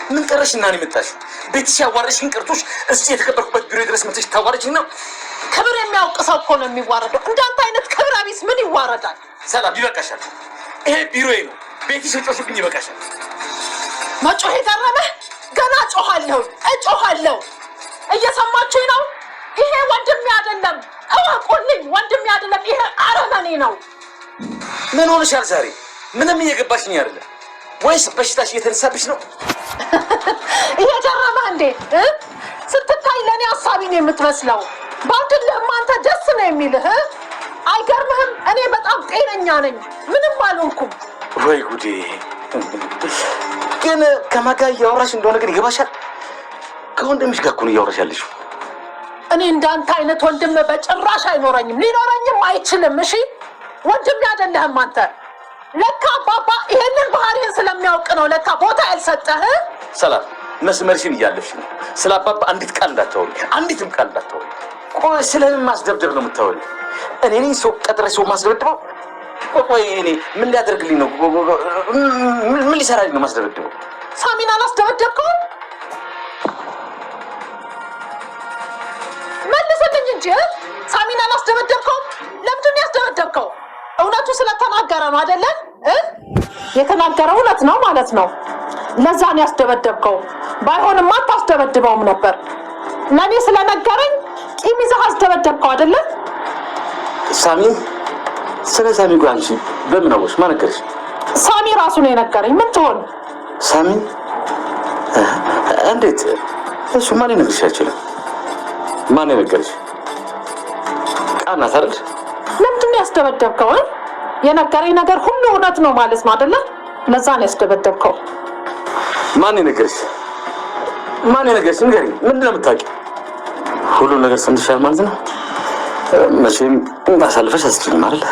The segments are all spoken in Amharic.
ምን ቀረሽና ነው የመጣሽው? ቤትሽ ያዋረሽኝ ቅርቶሽ እዚህ የተከበርኩበት ቢሮ ድረስ መጥተሽ ታዋረሽኝ ነው? ክብር የሚያውቅ ሰው እኮ ነው የሚዋረደው። እንዳንተ አይነት ክብር አቢስ ምን ይዋረዳል? ሰላም ይበቃሻል። ይሄ ቢሮዬ ነው። ቤትሽ ጮሽብኝ ይበቃሻል። መጮህ የቀረበህ ገና እጮሃለሁ። እየሰማችሁኝ ነው? ይሄ ወንድሜ አይደለም፣ እወቁልኝ። ወንድሜ አይደለም፣ ይሄ አረመኔ ነው። ምን ሆነሻል ዛሬ? ምንም እየገባሽኝ አይደለም። ወይስ በሽታሽ እየተነሳብሽ ነው? ይሄ ገረመህ እንዴ? ስትታይ ለኔ አሳቢ ነው የምትመስለው። ባንድልህም አንተ ደስ ነው የሚልህ። አይገርምህም? እኔ በጣም ጤነኛ ነኝ፣ ምንም አልሆንኩም። ወይ ጉዴ! ግን ከማጋ እያወራሽ እንደሆነ ግን ይገባሻል? ከወንድምሽ ጋር እኮ ነው እያወራሽ ያለሽው። እኔ እንዳንተ አይነት ወንድም በጭራሽ አይኖረኝም፣ ሊኖረኝም አይችልም። እሺ ወንድም አይደለህም አንተ። ለካ አባባ ይሄንን ባህሪን ስለሚያውቅ ነው ለካ ቦታ ያልሰጠህ። ሰላም መስመርሽን እያለፍሽ ነው። ስለ አባባ አንዲት ቃል እንዳታወሪ፣ አንዲትም ቃል እንዳታወሪ። ቆይ ስለምን ማስደብደብ ነው የምታወሪ? እኔ ነኝ ሰው ቀጥሬ ሰው ማስደብደበው? ቆይ እኔ ምን ሊያደርግልኝ ነው? ምን ሊሰራልኝ ነው ማስደብደበው? ሳሚን አላስደበደብከውም? መልስልኝ እንጂ ሳሚን አላስደበደብከውም? ለምንድን ነው ያስደበደብከው? እውነቱ ስለተናገረ ነው አይደለ? የተናገረው እውነት ነው ማለት ነው። ለዛ ነው ያስደበደብከው። ባይሆንማ አታስደበድበውም ነበር። ለኔ ስለነገረኝ ቂም ይዘህ አስደበደብከው አይደለ? ሳሚ ስለ ሳሚ ጓንቺ በምን አወሽ? ማን ነገርሽ? ሳሚ ራሱ ነው የነገረኝ። ምን ትሆን? ሳሚ እንዴት? እሱ ማን ነገርሽ? አይችልም። ማን ነገርሽ? ቃናት አይደል? ለምንድን ነው ያስደበደብከው? የነገረኝ ነገር ሁሉ እውነት ነው ማለት ነው አይደለ? ለዛ ነው ያስደበደብከው። ማን ነገርሽ? ማን ነገርሽ? ንገሪኝ። ምንድን ነው የምታውቂው? ሁሉ ነገር ሰምተሻል ማለት ነው? መቼም አሳልፈሽ አስጭኝም አይደል?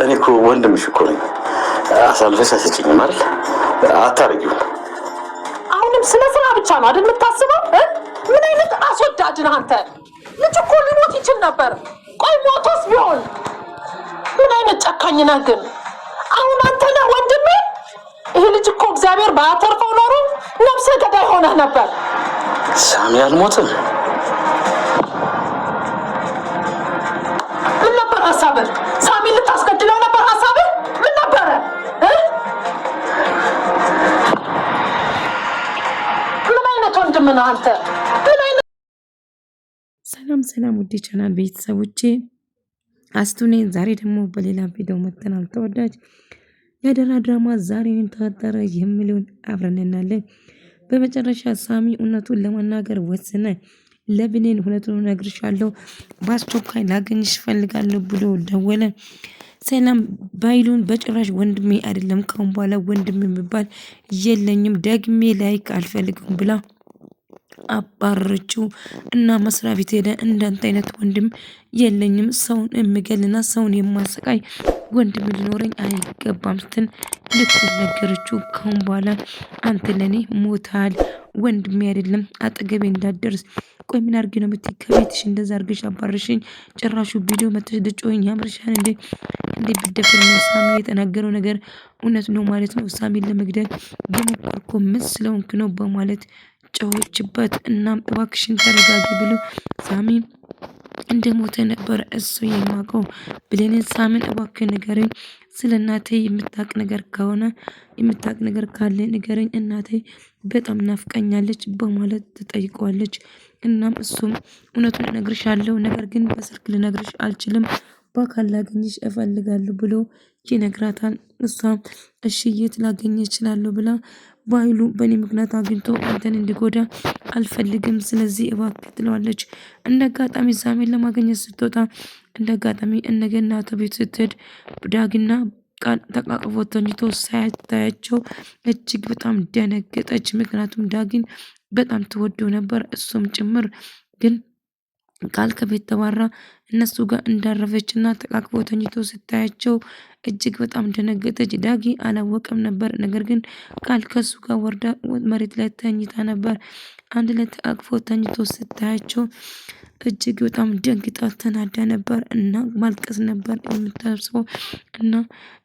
እኔ እኮ ወንድምሽ እኮ ነኝ። አሳልፈሽ አስጭኝም አይደል? አታረጊውም። አሁንም ስለ ስራ ብቻ ነው አይደል የምታስበው? ምን አይነት አስወዳጅ ነህ አንተ? ልጅ እኮ ሊሞት ይችል ነበር። ቆይ ሞቶስ ቢሆን ምን አይነት ጨካኝ ነህ ግን? አሁን አንተ ነህ ወንድሜ? ይሄ ልጅ እኮ እግዚአብሔር ባያተርፈው ኖሮ ነፍሰ ገዳይ ሆነህ ነበር። ሳሚ አልሞትም። ምን ነበር ሀሳብህ? ሳሚ ልታስገድለው ነበር ሀሳብህ? ምን ነበረ? ምን አይነት ወንድም ነህ አንተ? ምን አይነት ሰላም ውድ ቻናል ቤተሰቦቼ አስቱ ነኝ። ዛሬ ደግሞ በሌላ ቪዲዮ መጥተናል። ተወዳጅ የአደራ ድራማ ዛሬ ምን ተፈጠረ የሚለውን አብረን እናያለን። በመጨረሻ ሳሚ እውነቱን ለመናገር ወሰነ። ለብሌን እውነቱን እነግርሻለሁ፣ በአስቸኳይ ላገኝሽ እፈልጋለሁ ብሎ ደወለ። ሰላም ባይሉን በጭራሽ ወንድሜ አይደለም፣ ካሁን በኋላ ወንድሜ የሚባል የለኝም፣ ደግሜ ላይክ አልፈልግም ብላ አባረችው እና መስሪያ ቤት ሄደ። እንዳንተ አይነት ወንድም የለኝም፣ ሰውን የምገልና ሰውን የማሰቃይ ወንድም ሊኖረኝ አይገባም ስትል ልኩን ነገረችው። ካሁን በኋላ አንተ ለኔ ሞታል፣ ወንድሜ አይደለም፣ አጠገቤ እንዳትደርስ። ቆይ ምን አድርጌ ነው የምትይ? ከቤትሽ እንደዛ አድርገሽ አባረሽኝ። ጭራሹ ቪዲዮ መተሽ ልጮኝ ያምርሻል እንዴ? እንዴ ብደፍር ነው? ሳሚ የተናገረው ነገር እውነት ነው ማለት ነው? ሳሚን ለመግደል የሞከርኩ ስለሆንክ ነው በማለት ጮኸችበት። እናም እባክሽን ተረጋጊ ብሎ ሳሚ እንደሞተ ነበር እሱ የማውቀው። ብሌንን ሳሚን እባክህ ንገረኝ፣ ስለ እናቴ የምታውቅ ነገር ካለ ንገረኝ፣ እናቴ በጣም ናፍቀኛለች በማለት ትጠይቀዋለች። እናም እሱም እውነቱን እነግርሻለሁ፣ ነገር ግን በስልክ ልነግርሽ አልችልም፣ በአካል ላገኝሽ እፈልጋለሁ ብሎ ይነግራታል። እሷም እሺ የት ላገኝ እችላለሁ ብላ ባይሉ በእኔ ምክንያት አግኝቶ አንተን እንዲጎዳ አልፈልግም፣ ስለዚህ እባክህ ትለዋለች። እንደ አጋጣሚ ሳሚን ለማግኘት ስትወጣ እንደ አጋጣሚ እነገናተ ቤት ስትሄድ ዳግና ቃል ተቃቅፎ ተኝቶ ሳያቸው እጅግ በጣም ደነገጠች። ምክንያቱም ዳግን በጣም ትወደው ነበር እሱም ጭምር። ግን ቃል ከቤት ተባራ እነሱ ጋር እንዳረፈችና ተቃቅፈው ተኝቶ ስታያቸው እጅግ በጣም ደነገጠች። ዳጊ አላወቀም ነበር። ነገር ግን ቃል ከሱ ጋር ወርዳ መሬት ላይ ተኝታ ነበር። አንድ ላይ ተቃቅፎ ተኝቶ ስታያቸው እጅግ በጣም ደንግጣ ተናዳ ነበር እና ማልቀስ ነበር የምታስበው እና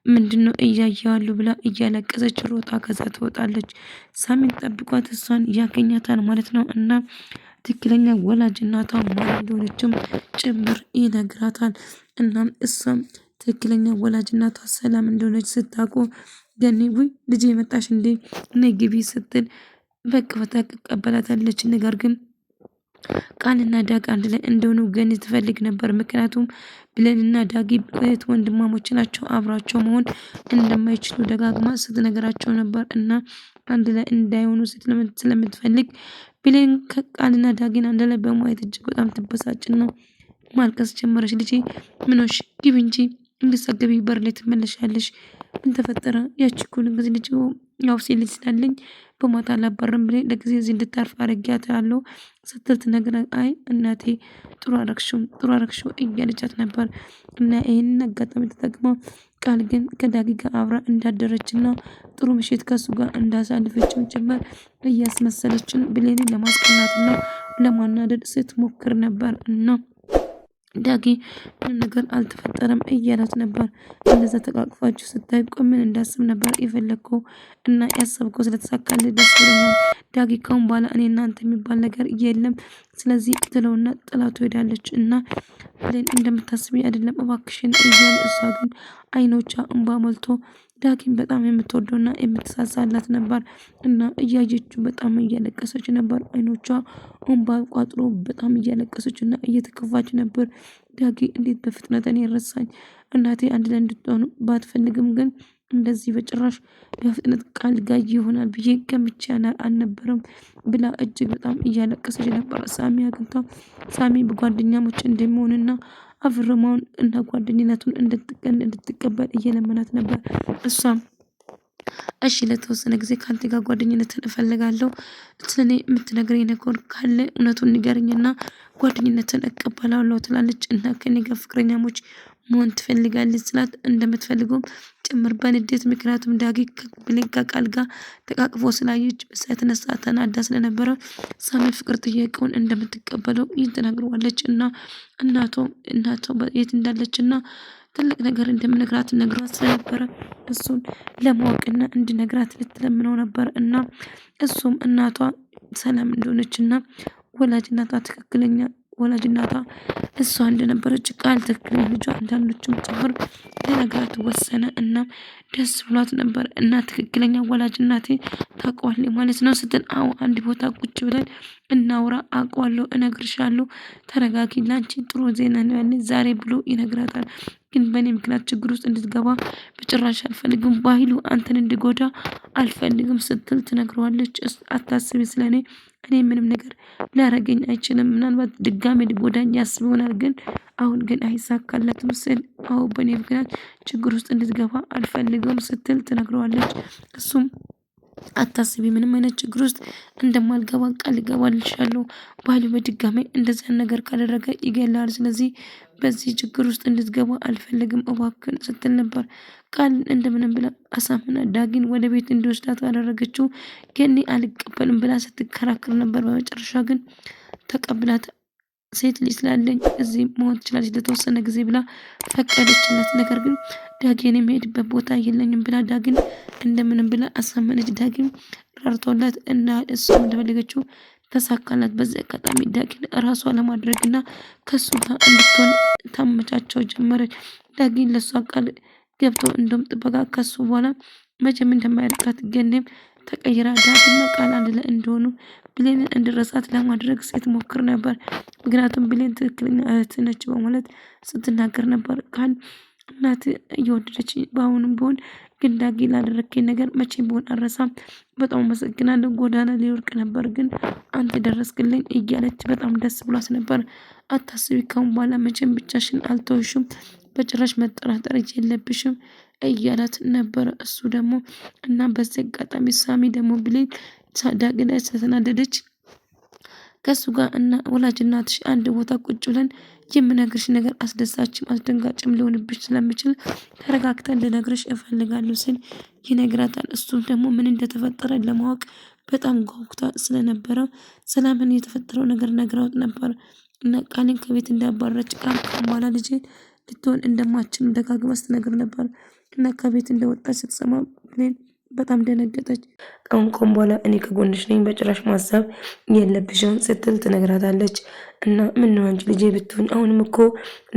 ምንድነው እያየዋሉ ብላ እያለቀሰች ሮጣ ከዛ ትወጣለች። ሳሚን ጠብቋት እሷን ያገኛታል ማለት ነው እና ትክክለኛ ወላጅ እናቷ ማን እንደሆነችም ጭምር ይነግራታል። እናም እሷም ትክክለኛ ወላጅ እናቷ ሰላም እንደሆነች ስታውቁ ገኒ ውይ ልጄ መጣሽ እንዴ ነይ ግቢ ስትል በቅፈታ ትቀበላታለች። ነገር ግን ቃልና ዳግ አንድ ላይ እንደሆኑ ገኒ ትፈልግ ነበር። ምክንያቱም ብሌንና ዳጊ እህት ወንድማሞች ናቸው። አብራቸው መሆን እንደማይችሉ ደጋግማ ስትነግራቸው ነበር እና አንድ ላይ እንዳይሆኑ ስለምትፈልግ ብሌን ከቃልና ዳጊን አንድ ላይ በማየት እጅግ በጣም ትበሳጭና ማልቀስ ጀመረች። ልጄ ምኖሽ ግቢ እንጂ እንድትሰገቢ በር ላይ ትመለሻለሽ። ምን ተፈጠረ? ያቺ እኮ ጊዜ ልጅ ያው ሴት ልጅ ስላለኝ በማታ አላባርም ብሌ ለጊዜ እዚህ እንድታርፍ አድርጊያታለሁ ስትል ትነግረን፣ አይ እናቴ ጥሩ አረግሽው እያለቻት ነበር እና ይህንን አጋጣሚ ተጠቅማ ቃል ግን ከዳጊ ጋር አብራ እንዳደረችና ጥሩ ምሽት ከሱ ጋር እንዳሳልፈችም ጭምር እያስመሰለችን ብሌንን ለማስቀናትና ለማናደድ ስትሞክር ነበር እና ዳጊ ምንም ነገር አልተፈጠረም እያላት ነበር። እንደዛ ተቃቅፋችሁ ስታይ ቆይ ምን እንዳስብ ነበር የፈለግከው እና ያሰብከው ስለተሳካልህ ደስ ብሎኛል። ዳጊ ካሁን በኋላ እኔ እናንተ የሚባል ነገር የለም ስለዚህ ትለውና ጥላቱ ሄዳለች እና ብሌን እንደምታስቢ አይደለም እባክሽን እያለ እሷ ግን አይኖቿ እንባ ሞልቶ ዳጊን በጣም የምትወደውና የምትሳሳላት ነበር እና እያየችው በጣም እያለቀሰች ነበር። አይኖቿ እንባ ቋጥሮ በጣም እያለቀሰች እና እየተከፋች ነበር። ዳጊ እንዴት በፍጥነት እኔ ረሳኝ። እናቴ አንድ ላይ እንድትሆኑ ባትፈልግም ግን እንደዚህ በጭራሽ በፍጥነት ቃል ጋር ይሆናል ብዬ ገምቼ አልነበረም ብላ እጅግ በጣም እያለቀሰች ነበር። ሳሚ አግኝታ ሳሚ በጓደኛሞች እንደሚሆንና አብረማውን እና ጓደኝነቱን እንድትቀበል እየለመናት ነበር። እሷም እሺ ለተወሰነ ጊዜ ከአንተ ጋር ጓደኝነትን እፈልጋለሁ። ስለኔ የምትነግረኝ ነገር ካለ እውነቱን ንገረኝና ጓደኝነትን እቀበላለሁ ትላለች እና ከኔ ጋር ፍቅረኛሞች መሆን ትፈልጋለች ስላት እንደምትፈልገውም ጭምር በንዴት ምክንያቱም ዳጊ ከብሌን ቃል ጋር ተቃቅፎ ስላየች በዛ የተነሳ ተናዳ ስለነበረ ሳሚ ፍቅር ጥያቄውን እንደምትቀበለው ይህን ተናግረዋለች እና እናቷ የት እንዳለች እና ትልቅ ነገር እንደምነግራት ነግሯት ስለነበረ እሱን ለማወቅና እንዲነግራት ልትለምነው ነበር እና እሱም እናቷ ሰላም እንደሆነችና ወላጅ እናቷ ትክክለኛ ወላጅ እናቷ እሷ እንደነበረች ቃል ትክክለኛ ልጇ እንዳለችም ጭምር ሊነግራት ወሰነ እና ደስ ብሏት ነበር እና ትክክለኛ ወላጅ እናቴ ታውቀዋለች ማለት ነው ስትል፣ አዎ አንድ ቦታ ቁጭ ብለን እናውራ፣ አውቀዋለሁ፣ እነግርሻለሁ፣ ተረጋጊ፣ ላንቺ ጥሩ ዜና ነው ያለኝ ዛሬ ብሎ ይነግራታል። ግን በእኔ ምክንያት ችግር ውስጥ እንድትገባ በጭራሽ አልፈልግም፣ ባህሉ አንተን እንዲጎዳ አልፈልግም ስትል ትነግረዋለች። አታስቢ ስለኔ እኔ ምንም ነገር ሊያረገኝ አይችልም። ምናልባት ድጋሜ ሊጎዳኝ ያስብ ይሆናል ግን አሁን ግን አይሳካለትም ስል፣ አዎ በእኔ ምክንያት ችግር ውስጥ እንድትገባ አልፈልግም ስትል ትነግረዋለች። እሱም አታስቢ ምንም አይነት ችግር ውስጥ እንደማልገባ ቃል እገባልሻለሁ። ባሉ በድጋሚ እንደዚያን ነገር ካደረገ ይገላል። ስለዚህ በዚህ ችግር ውስጥ እንድትገባ አልፈልግም እባክን ስትል ነበር። ቃል እንደምንም ብላ አሳምና ዳጊን ወደ ቤት እንዲወስዳት አደረገችው። ገኒ አልቀበልም ብላ ስትከራከር ነበር። በመጨረሻ ግን ተቀብላት ሴት ልጅ ስላለኝ እዚህ መሆን ትችላለች ለተወሰነ ጊዜ ብላ ፈቀደችለት። ነገር ግን ዳጊን የሚሄድበት ቦታ የለኝም ብላ ዳጊን እንደምንም ብላ አሳመነች። ዳጊን ራርቶላት እና እሷ እንደፈለገችው ተሳካላት። በዚህ አጋጣሚ ዳጊን ራሷ ለማድረግና ከሱ ጋር እንድትሆን ታመቻቸው ጀመረች። ዳጊን ለሷ ቃል ገብቶ እንደውም ጥበቃ ከሱ በኋላ መቼም እንደማያርቃት ገኔም ተቀይራ ዳጊና ቃል አንድ ላይ እንደሆኑ ብሌንን እንድረሳት ለማድረግ ስትሞክር ነበር። ምክንያቱም ብሌን ትክክለኛ እህት ነች በማለት ስትናገር ነበር። ቃል እናት እየወደደች በአሁኑም ቢሆን ግን ዳጊ ላደረግከኝ ነገር መቼም ቢሆን አልረሳም፣ በጣም አመሰግናለሁ። ጎዳና ሊወርቅ ነበር ግን አንተ ደረስክልኝ እያለች በጣም ደስ ብሏት ነበር። አታስቢ ካሁን በኋላ መቼም ብቻሽን አልተውሽም፣ በጭራሽ መጠራጠር የለብሽም እያላት ነበረ። እሱ ደግሞ እና በዚህ አጋጣሚ ሳሚ ደግሞ ብሌን ዳጊ ላይ ስለተናደደች ከሱ ጋር እና ወላጅ እናትሽ አንድ ቦታ ቁጭ ብለን የምነግርሽ ነገር አስደሳችም አስደንጋጭም ሊሆንብሽ ስለሚችል ተረጋግተን ልነግርሽ እፈልጋለሁ ሲል ይነግራታል። እሱም ደግሞ ምን እንደተፈጠረ ለማወቅ በጣም ጓጉታ ስለነበረ ሰላምን የተፈጠረው ነገር ነግራውት ነበር እና ቃልን ከቤት እንዳባረች ቃል ከማላ ልጄ ልትሆን እንደማችል ደጋግማ ስትነግር ነበር እና ከቤት እንደወጣች ስትሰማ ብሌን በጣም ደነገጠች። ከአሁን በኋላ እኔ ከጎንሽ ነኝ፣ በጭራሽ ማሰብ የለብሽም ስትል ትነግራታለች። እና ምነው አንቺ ልጄ ብትሆን አሁንም እኮ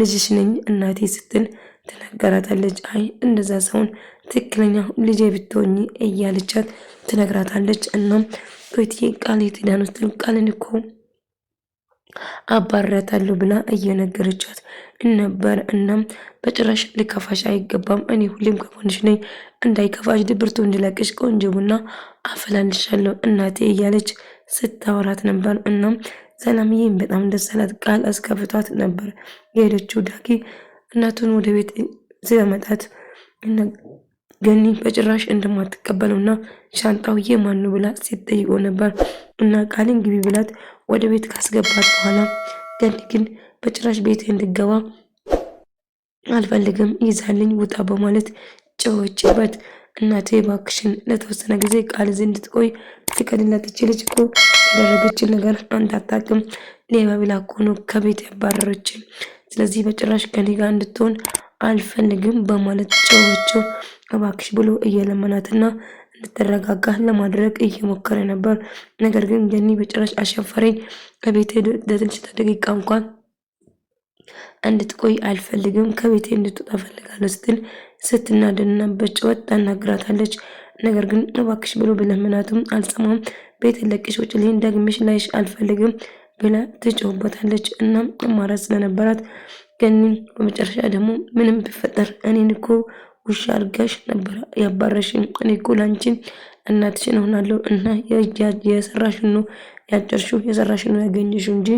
ልጅሽ ነኝ እናቴ ስትል ትነግራታለች። አይ እንደዛ ሳይሆን ትክክለኛ ልጄ ብትሆኝ እያለቻት ትነግራታለች። እናም ቤትዬ ቃል የትዳን ውስጥ ቃልን እኮ አባረታለሁ ብላ እየነገረቻት ነበር። እናም በጭራሽ ልከፋሽ አይገባም፣ እኔ ሁሌም ከጎንሽ ነኝ፣ እንዳይከፋሽ ድብርቱ እንዲለቅሽ ቆንጆ ቡና አፈላልሻለሁ እናቴ እያለች ስታወራት ነበር። እናም ሰላምዬም በጣም ደስ አላት። ቃል አስከፍቷት ነበር የሄደችው። ዳጊ እናቱን ወደ ቤት ሲያመጣት ገኒ በጭራሽ እንደማትቀበለውና ሻንጣው የማን ነው ብላ ሲጠይቀው ነበር እና ቃልን ግቢ ብላት ወደ ቤት ካስገባት በኋላ ገኒ ግን በጭራሽ ቤት እንድገባ አልፈልግም ይዛልኝ ውጣ በማለት ጨዎችበት። እናቴ ባክሽን ለተወሰነ ጊዜ ቃል እዚህ እንድትቆይ ፍቀድላት፣ ልጅ እኮ ያደረገችን ነገር አንተ አታውቅም፣ ሌባ ብላ እኮ ነው ከቤት ያባረረችን፣ ስለዚህ በጭራሽ ከኔ ጋር እንድትሆን አልፈልግም በማለት ጨዎቸው እባክሽ ብሎ እየለመናትና እንድትረጋጋ ለማድረግ እየሞከረ ነበር። ነገር ግን ገኒ በጭራሽ አሸፈረኝ፣ ከቤቴ ለትንሽ ደቂቃ እንኳን እንድትቆይ አልፈልግም፣ ከቤቴ እንድትወጣ ፈልጋለሁ ስትል ስትናደድና በጭወት ታናግራታለች። ነገር ግን እባክሽ ብሎ ብለምናትም አልሰማም። ቤት ለቅሽ ውጭ ልኝ ደግምሽ ላይሽ አልፈልግም ብላ ትጮህበታለች። እናም አማራጭ ስለነበራት ገኒ በመጨረሻ ደግሞ ምንም ቢፈጠር እኔን እኮ ውሻ አድርጋሽ ነበር ያባረሽኝ፣ እኔ እኮ ላንቺን እናትሽን ሆናለሁ እና የሰራሽን ነው ያጨርሽው፣ የሰራሽን ነው ያገኘሽው እንጂ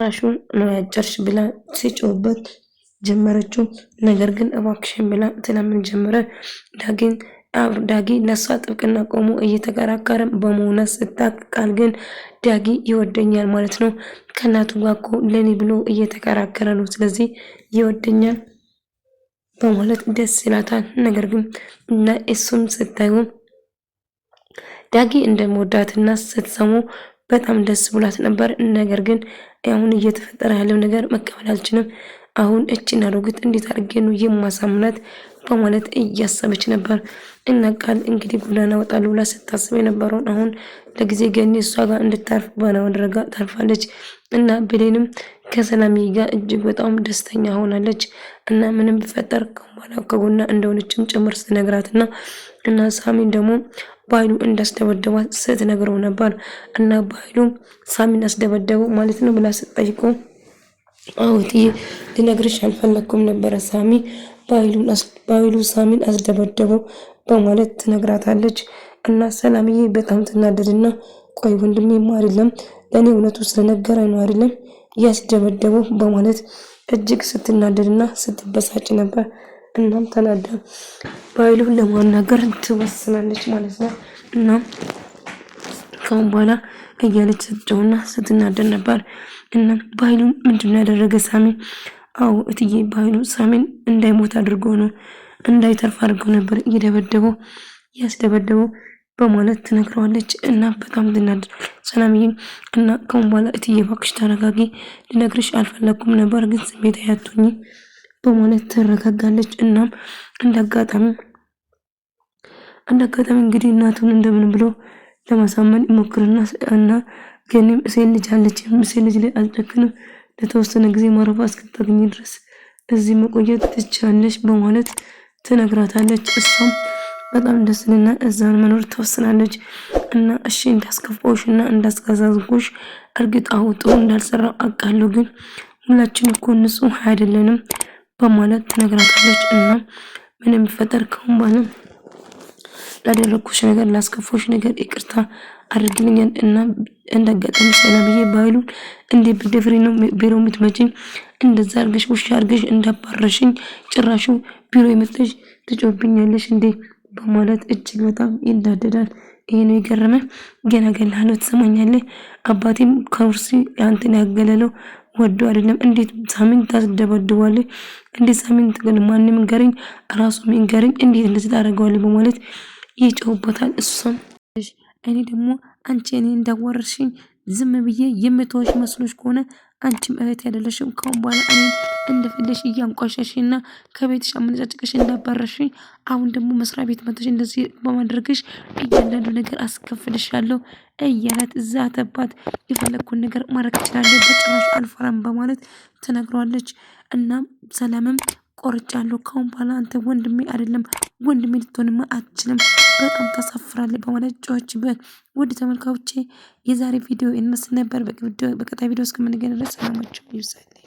ራሹን ነው ያጨርሽ ብላ ሲጮህበት ጀመረችው። ነገር ግን እባክሽን ብላ ትለምን ጀመረ። ዳጊ ለሷ ጥብቅና ቆሞ እየተከራከረ በመሆኑ ስታቅ ቃል ግን ዳጊ ይወደኛል ማለት ነው፣ ከእናቱ ጋር እኮ ለኔ ብሎ እየተከራከረ ነው፣ ስለዚህ ይወደኛል በማለት ደስ ይላታል። ነገር ግን እና እሱም ስታዩ ዳጊ እንደምወዳትና ስትሰሙ በጣም ደስ ብሏት ነበር። ነገር ግን አሁን እየተፈጠረ ያለው ነገር መቀበል አልችልም፣ አሁን እቺን አሮጊት እንዴት አድርጌ ነው የማሳምናት በማለት እያሰበች ነበር። እና ቃል እንግዲህ ጎዳና ወጣሉ ብላ ስታስብ የነበረውን አሁን ለጊዜ ገኒ እሷ ጋር እንድታርፍ ባለማድረጋ ታርፋለች። እና ብሌንም ከሰላምዬ ጋር እጅግ በጣም ደስተኛ ሆናለች። እና ምንም ቢፈጠር ከጎና እንደሆነችም ጭምር ስትነግራትና እና ሳሚን ደግሞ ባይሉ እንዳስደበደባት ስትነግረው ነበር። እና ባይሉ ሳሚን አስደበደቡ ማለት ነው ብላ ስትጠይቀው አውትዬ ልነግርሽ አልፈለኩም ነበረ ሳሚ ባይሉ ሳሚን አስደበደበው በማለት ትነግራታለች። እና ሰላምዬ በጣም ትናደድና ቆይ ወንድሜማ አይደለም ለኔ እውነቱ ስለነገረኝ ነው አይደለም ያስደበደበው በማለት እጅግ ስትናደድና ስትበሳጭ ነበር። እናም ተናዳ ባይሉን ለማናገር ትወስናለች ማለት ነው። እና ካሁን በኋላ እያለች ስትጮህና ስትናደድ ነበር። እና ባይሉ ምንድነው ያደረገ ሳሚ? አዎ እትዬ ባይሉ ሳሚን እንዳይሞት አድርጎ ነው እንዳይተርፍ አድርጎ ነበር ያስደበደበው በማለት ትነግረዋለች። እና በጣም ትናደድ ሰላምዬ። እና ካሁን በኋላ እትዬ እባክሽ ተረጋጊ፣ ልነግርሽ አልፈለኩም ነበር ግን ስሜት አያቱኝ በማለት ትረጋጋለች። እናም እንዳጋጣሚ እንግዲህ እናቱን እንደምን ብሎ ለማሳመን ይሞክርና እና ገኒም ሴት ልጅ አለች፣ ሴት ልጅ ላይ አልጨክንም፣ ለተወሰነ ጊዜ ማረፍ እስክታገኝ ድረስ እዚህ መቆየት ትችላለች በማለት ትነግራታለች። እሷም በጣም ደስልና እዛን መኖር ትወስናለች። እና እሺ እንዳስከፋውሽና እንዳስከዛዝኩሽ እርግጥ ጥሩ እንዳልሰራው አውቃለሁ፣ ግን ሁላችን እኮ ንጹህ አይደለንም በማለት ትነግራታለች። እና ምንም ቢፈጠር ከሁን በኋላ ላደረኩሽ ነገር ላስከፋሽ ነገር ይቅርታ አድርግልኛል። እና እንደገጠም ሰላምዬ ባይሉን እንዴ በደፍሬ ነው ቢሮ የምትመጪኝ? እንደዛ አርገሽ ውሻ አርገሽ እንዳባረሽኝ ጭራሹ ቢሮ የመጣሽ ትጮብኛለሽ እንዴ በማለት እጅግ በጣም ይናደዳል። ይሄ ነው የገረመ ገና ገና ነው ትሰማኛለህ? አባቴም ከውርሲ አንተን ያገለለው ወዶ አይደለም። እንዴት ሳሚን ታስደበድባለህ? እንዴት ሳሚን ግን ማንም ንገረኝ፣ ራሱ ንገረኝ፣ እንዴት እንደዚህ ታደርገዋለህ? በማለት ይጮህበታል። እሷም እኔ ደግሞ አንቺ እኔ እንዳዋረሽኝ ዝም ብዬ የምተወሽ መስሎሽ ከሆነ አንቺም እህት አይደለሽም። ካሁን በኋላ እኔ እንደፈለሽ እያንቋሸሽና ከቤትሽ አመነጫጭቀሽ እንዳባረሽኝ አሁን ደግሞ መስሪያ ቤት መጥተሽ እንደዚህ በማድረግሽ እያንዳንዱ ነገር አስከፍልሻለሁ እያላት እዛ ተባት። የፈለግኩን ነገር ማድረግ እችላለሁ፣ በጭራሽ አልፈራም በማለት ትነግረዋለች። እናም ሰላምም ቆርጫለሁ፣ ካሁን በኋላ አንተ ወንድሜ አይደለም ወንድሜ ልትሆንማ አትችልም፣ በጣም ታሳፍራለህ በማለት ጮኸችበት። ውድ ተመልካቾቼ የዛሬ ቪዲዮ ይመስል ነበር። በቀጣይ ቪዲዮ እስከምንገናኝ ድረስ ሰላማችሁ ይብዛልኝ።